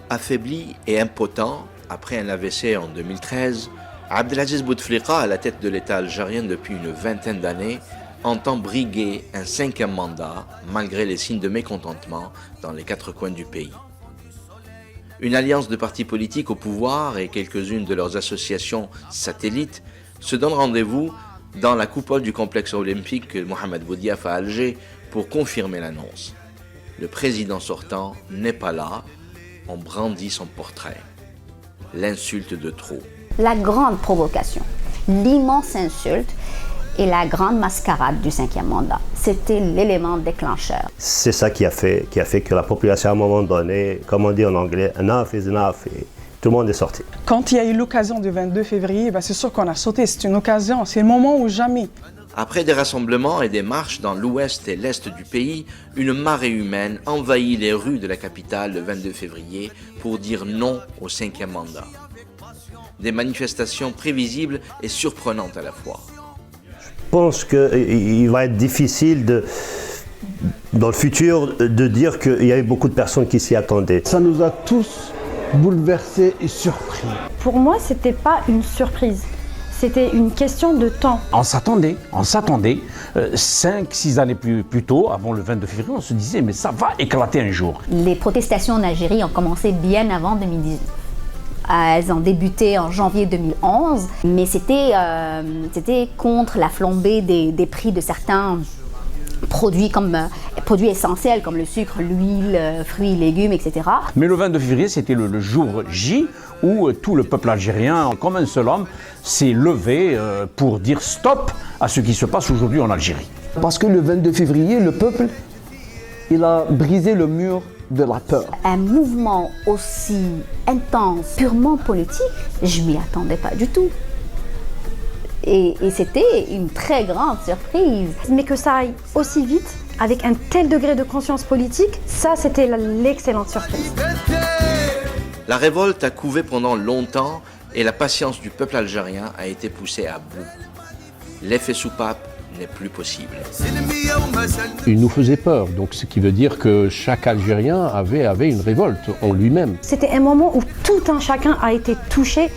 Affaibli et impotent, après un AVC en 2013, Abdelaziz Bouteflika, à la tête de l'État algérien depuis une vingtaine d'années, entend briguer un 5e mandat malgré les signes de mécontentement dans les 4 coins du pays. Une alliance de partis politiques au pouvoir et quelques-unes de leurs associations satellites se donnent rendez-vous dans la coupole du complexe olympique Mohamed Boudiaf à Alger pour confirmer l'annonce. Le président sortant n'est pas là, on brandit son portrait. L'insulte de trop. La grande provocation, l'immense insulte et la grande mascarade du 5e mandat. C'était l'élément déclencheur. C'est ça qui a fait que la population, à un moment donné, comme on dit en anglais, enough is enough, et tout le monde est sorti. Quand il y a eu l'occasion du 22 février, c'est sûr qu'on a sauté, c'est une occasion, c'est le moment ou jamais. Après des rassemblements et des marches dans l'ouest et l'est du pays, une marée humaine envahit les rues de la capitale le 22 février pour dire non au 5e mandat. Des manifestations prévisibles et surprenantes à la fois. Je pense qu'il va être difficile dans le futur de dire qu'il y avait beaucoup de personnes qui s'y attendaient. Ça nous a tous bouleversés et surpris. Pour moi, c'était pas une surprise. C'était une question de temps. On s'attendait. 5-6 années plus tôt, avant le 22 février, on se disait mais ça va éclater un jour. Les protestations en Algérie ont commencé bien avant 2019. Elles ont débuté en janvier 2011, mais c'était contre la flambée des prix de certains produits essentiels comme le sucre, l'huile, fruits, légumes, etc. Mais le 22 février, c'était le jour J où tout le peuple algérien, comme un seul homme, s'est levé pour dire stop à ce qui se passe aujourd'hui en Algérie. Parce que le 22 février, le peuple, il a brisé le mur de la peur. Un mouvement aussi intense, purement politique, je m'y attendais pas du tout. Et c'était une très grande surprise. Mais que ça aille aussi vite, avec un tel degré de conscience politique, ça c'était l'excellente surprise. La révolte a couvé pendant longtemps et la patience du peuple algérien a été poussée à bout. L'effet soupape n'est plus possible. Il nous faisait peur, donc ce qui veut dire que chaque Algérien avait une révolte en lui-même. C'était un moment où tout un chacun a été touché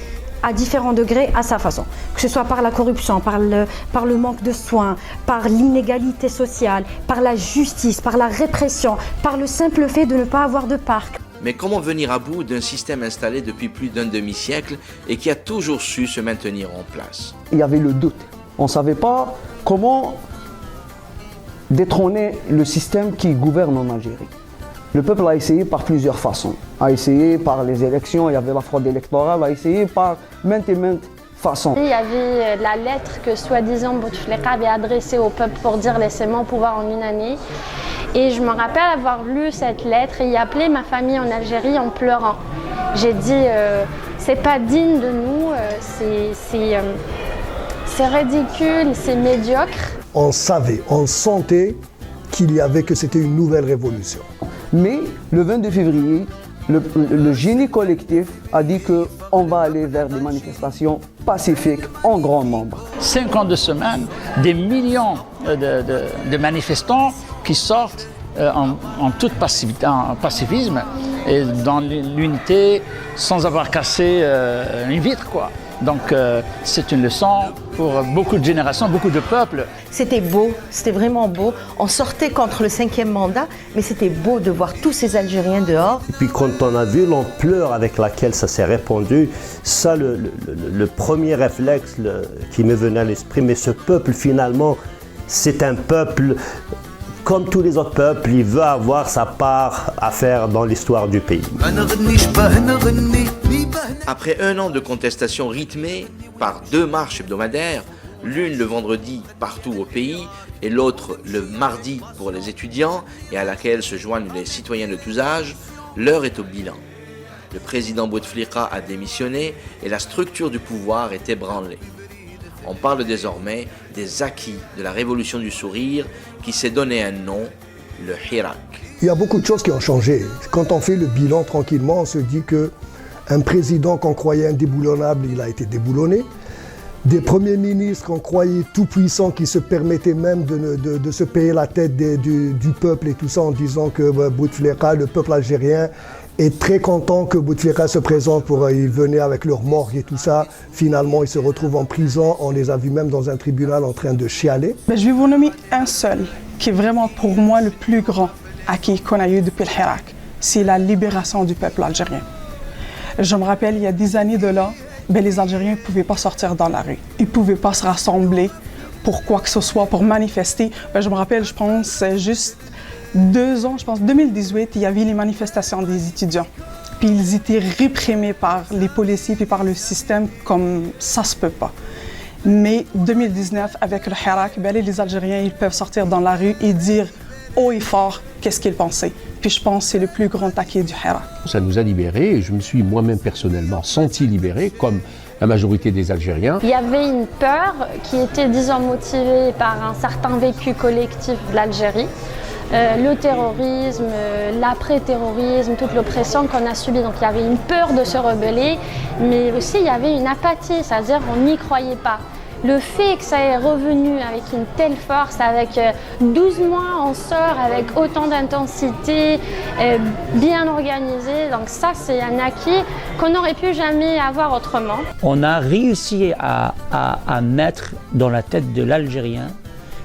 à différents degrés, à sa façon. Que ce soit par la corruption, par le manque de soins, par l'inégalité sociale, par la justice, par la répression, par le simple fait de ne pas avoir de parc. Mais comment venir à bout d'un système installé depuis plus d'un demi-siècle et qui a toujours su se maintenir en place? Il y avait le doute. On ne savait pas comment détrôner le système qui gouverne en Algérie. Le peuple a essayé par plusieurs façons. A essayé par les élections, il y avait la fraude électorale, a essayé par maintes et maintes façons. Il y avait la lettre que soi-disant Bouteflika avait adressée au peuple pour dire laissez-moi au pouvoir en une année. Et je me rappelle avoir lu cette lettre et y appeler ma famille en Algérie en pleurant. J'ai dit c'est pas digne de nous, c'est ridicule, c'est médiocre. On savait, on sentait que c'était une nouvelle révolution. Mais le 22 février, le génie collectif a dit qu'on va aller vers des manifestations pacifiques en grand nombre. 5 ans de semaine, des millions de manifestants qui sortent en toute pacifisme et dans l'unité sans avoir cassé une vitre, quoi. Donc c'est une leçon pour beaucoup de générations, beaucoup de peuples. C'était beau, c'était vraiment beau. On sortait contre le 5e mandat, mais c'était beau de voir tous ces Algériens dehors. Et puis quand on a vu l'ampleur avec laquelle ça s'est répandu, ça le premier réflexe qui me venait à l'esprit, mais ce peuple finalement, c'est un peuple comme tous les autres peuples, il veut avoir sa part à faire dans l'histoire du pays. Après un an de contestation rythmée par 2 marches hebdomadaires, l'une le vendredi partout au pays et l'autre le mardi pour les étudiants et à laquelle se joignent les citoyens de tous âges, l'heure est au bilan. Le président Bouteflika a démissionné et la structure du pouvoir est ébranlée. On parle désormais des acquis de la révolution du sourire qui s'est donné un nom, le Hirak. Il y a beaucoup de choses qui ont changé. Quand on fait le bilan tranquillement, on se dit qu'un président qu'on croyait indéboulonnable, il a été déboulonné. des premiers ministres qu'on croyait tout puissants, qui se permettaient même de se payer la tête du peuple et tout ça, en disant que Bouteflika, le peuple algérien, est très content que Bouteflika se présente ils venaient avec leur morgue et tout ça. Finalement, ils se retrouvent en prison. On les a vus même dans un tribunal en train de chialer. Mais je vais vous nommer un seul, qui est vraiment pour moi le plus grand acquis qu'on a eu depuis le Hirak. C'est la libération du peuple algérien. Je me rappelle, il y a des années de là, les Algériens ne pouvaient pas sortir dans la rue. Ils ne pouvaient pas se rassembler pour quoi que ce soit, pour manifester. Je me rappelle, je pense, juste 2 ans, je pense, 2018, il y avait les manifestations des étudiants. Puis ils étaient réprimés par les policiers et par le système comme ça se peut pas. Mais 2019, avec le Hirak, les Algériens, ils peuvent sortir dans la rue et dire haut et fort qu'est-ce qu'ils pensaient. Puis je pense que c'est le plus grand acquis du Hirak. Ça nous a libérés et je me suis moi-même personnellement senti libéré, comme la majorité des Algériens. Il y avait une peur qui était, disons, motivée par un certain vécu collectif de l'Algérie. Le terrorisme, l'après-terrorisme, toute l'oppression qu'on a subie. Donc il y avait une peur de se rebeller, mais aussi il y avait une apathie, c'est-à-dire on n'y croyait pas. Le fait que ça est revenu avec une telle force, avec 12 mois on sort avec autant d'intensité, bien organisé, donc ça c'est un acquis qu'on n'aurait pu jamais avoir autrement. On a réussi à mettre dans la tête de l'Algérien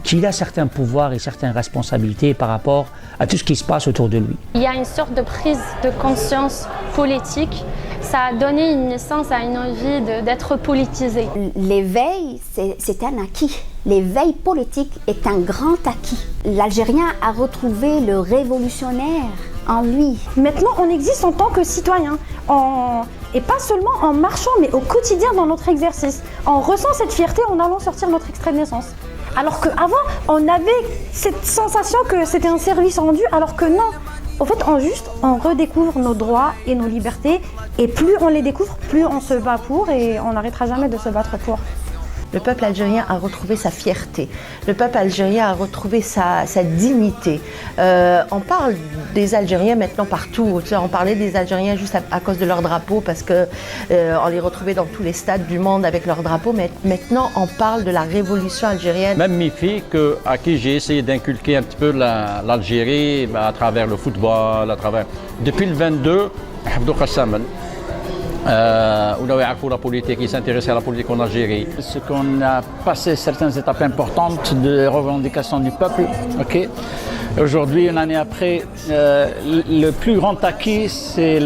qu'il a certains pouvoirs et certaines responsabilités par rapport à tout ce qui se passe autour de lui. Il y a une sorte de prise de conscience politique. Ça a donné une naissance à une envie d'être politisé. L'éveil, c'est un acquis. L'éveil politique est un grand acquis. L'Algérien a retrouvé le révolutionnaire en lui. Maintenant, on existe en tant que citoyen. Et pas seulement en marchant, mais au quotidien dans notre exercice. On ressent cette fierté en allant sortir notre extrait de naissance. Alors qu'avant, on avait cette sensation que c'était un service rendu, alors que non. En fait, on redécouvre nos droits et nos libertés, et plus on les découvre, plus on se bat pour, et on n'arrêtera jamais de se battre pour. Le peuple algérien a retrouvé sa fierté. Le peuple algérien a retrouvé sa dignité. On parle des Algériens maintenant partout. Tu sais, on parlait des Algériens juste à cause de leur drapeau parce que on les retrouvait dans tous les stades du monde avec leur drapeau. Mais maintenant, on parle de la révolution algérienne. Même mes filles, à qui j'ai essayé d'inculquer un petit peu l'Algérie à travers le football, depuis le 22, la politique, ils s'intéressaient à la politique en Algérie. Ce qu'on a passé certaines étapes importantes de revendication du peuple. Okay. Aujourd'hui, une année après, le plus grand acquis, c'est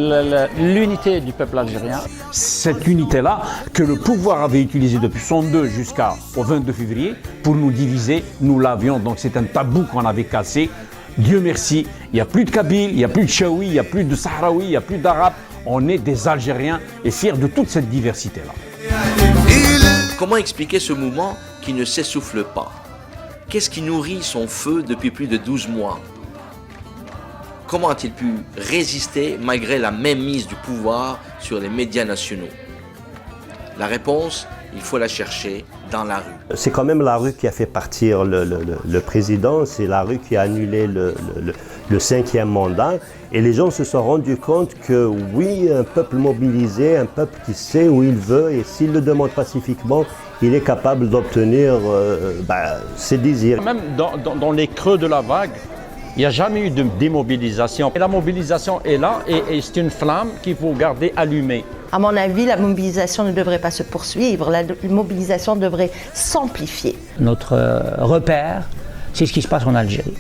l'unité du peuple algérien. Cette unité-là, que le pouvoir avait utilisée depuis 62 jusqu'au 22 février, pour nous diviser, nous l'avions. Donc c'est un tabou qu'on avait cassé. Dieu merci, il n'y a plus de Kabyles, il n'y a plus de Chaoui, il n'y a plus de Sahraoui, il n'y a plus d'Arabes. On est des Algériens et fiers de toute cette diversité-là. Comment expliquer ce mouvement qui ne s'essouffle pas? Qu'est-ce qui nourrit son feu depuis plus de 12 mois? Comment a-t-il pu résister malgré la mainmise du pouvoir sur les médias nationaux? La réponse, il faut la chercher dans la rue. C'est quand même la rue qui a fait partir le président, c'est la rue qui a annulé le 5e mandat. Et les gens se sont rendus compte que oui, un peuple mobilisé, un peuple qui sait où il veut, et s'il le demande pacifiquement, il est capable d'obtenir ses désirs. Même dans les creux de la vague, il n'y a jamais eu de démobilisation. Et la mobilisation est là et c'est une flamme qu'il faut garder allumée. À mon avis, la mobilisation ne devrait pas se poursuivre, la mobilisation devrait s'amplifier. Notre repère, c'est ce qui se passe en Algérie.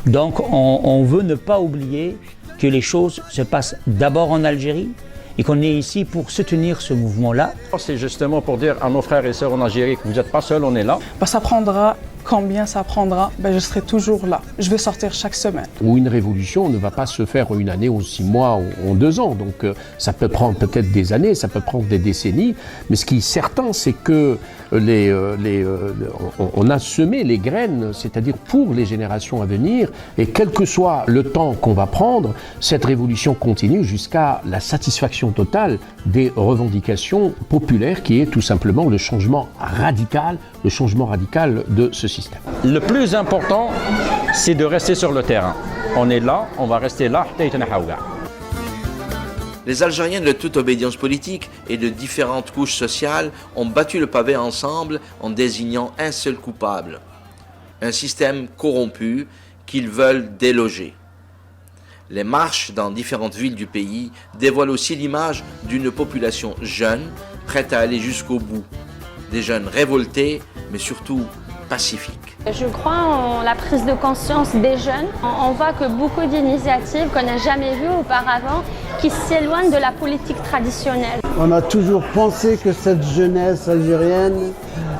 Donc on veut ne pas oublier que les choses se passent d'abord en Algérie et qu'on est ici pour soutenir ce mouvement-là. C'est justement pour dire à nos frères et sœurs en Algérie que vous n'êtes pas seuls, on est là. Ça prendra combien ça prendra, je serai toujours là. Je vais sortir chaque semaine. Ou une révolution ne va pas se faire en une année, en 6 mois, en 2 ans. Donc ça peut prendre peut-être des années, ça peut prendre des décennies. Mais ce qui est certain, c'est que on a semé les graines, c'est-à-dire pour les générations à venir. Et quel que soit le temps qu'on va prendre, cette révolution continue jusqu'à la satisfaction totale des revendications populaires, qui est tout simplement le changement radical de ce système. Le plus important, c'est de rester sur le terrain. On est là, on va rester là. Les Algériens de toute obédience politique et de différentes couches sociales ont battu le pavé ensemble en désignant un seul coupable. Un système corrompu qu'ils veulent déloger. Les marches dans différentes villes du pays dévoilent aussi l'image d'une population jeune, prête à aller jusqu'au bout. Des jeunes révoltés, mais surtout pacifiques. Je crois en la prise de conscience des jeunes. On voit que beaucoup d'initiatives qu'on n'a jamais vues auparavant qui s'éloignent de la politique traditionnelle. On a toujours pensé que cette jeunesse algérienne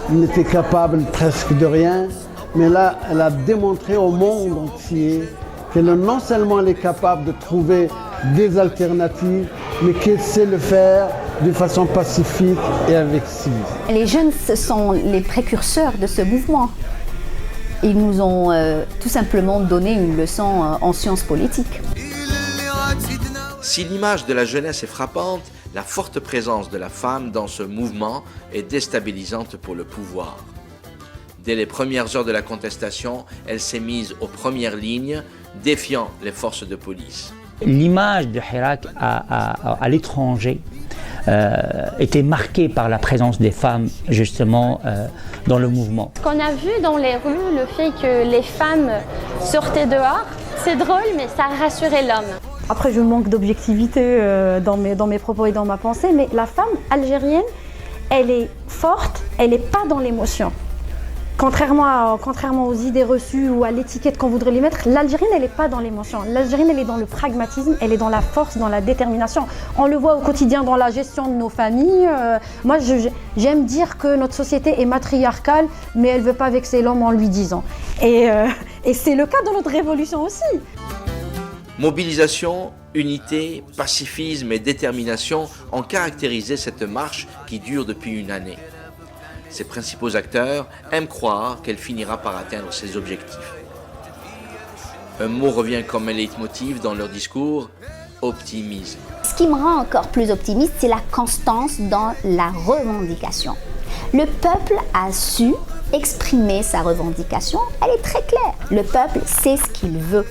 n'était capable presque de rien, mais là, elle a démontré au monde entier qu'elle non seulement elle est capable de trouver des alternatives, mais qu'elle sait le faire de façon pacifique et avec civisme. Les jeunes, ce sont les précurseurs de ce mouvement. Ils nous ont tout simplement donné une leçon en sciences politiques. Si l'image de la jeunesse est frappante, la forte présence de la femme dans ce mouvement est déstabilisante pour le pouvoir. Dès les premières heures de la contestation, elle s'est mise aux premières lignes, défiant les forces de police. L'image de Hirak à l'étranger était marquée par la présence des femmes justement dans le mouvement. Ce qu'on a vu dans les rues, le fait que les femmes sortaient dehors, c'est drôle mais ça a rassuré l'homme. Après, je manque d'objectivité dans mes propos et dans ma pensée, mais la femme algérienne, elle est forte, elle n'est pas dans l'émotion. Contrairement aux idées reçues ou à l'étiquette qu'on voudrait lui mettre, l'Algérienne, elle n'est pas dans l'émotion. L'Algérienne, elle est dans le pragmatisme, elle est dans la force, dans la détermination. On le voit au quotidien dans la gestion de nos familles. Moi, j'aime dire que notre société est matriarcale, mais elle ne veut pas vexer l'homme en lui disant. Et c'est le cas de notre révolution aussi. Mobilisation, unité, pacifisme et détermination ont caractérisé cette marche qui dure depuis une année. Ses principaux acteurs aiment croire qu'elle finira par atteindre ses objectifs. Un mot revient comme un leitmotiv dans leur discours, optimisme. Ce qui me rend encore plus optimiste, c'est la constance dans la revendication. Le peuple a su exprimer sa revendication, elle est très claire. Le peuple sait ce qu'il veut.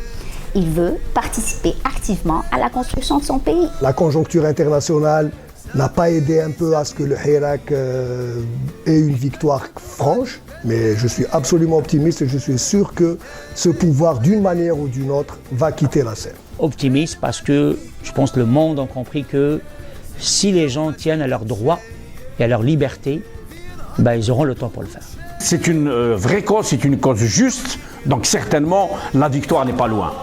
Il veut participer activement à la construction de son pays. La conjoncture internationale n'a pas aidé un peu à ce que le Hirak ait une victoire franche, mais je suis absolument optimiste et je suis sûr que ce pouvoir, d'une manière ou d'une autre, va quitter la scène. Optimiste parce que je pense que le monde a compris que si les gens tiennent à leurs droits et à leur liberté, ils auront le temps pour le faire. C'est une vraie cause, c'est une cause juste, donc certainement la victoire n'est pas loin.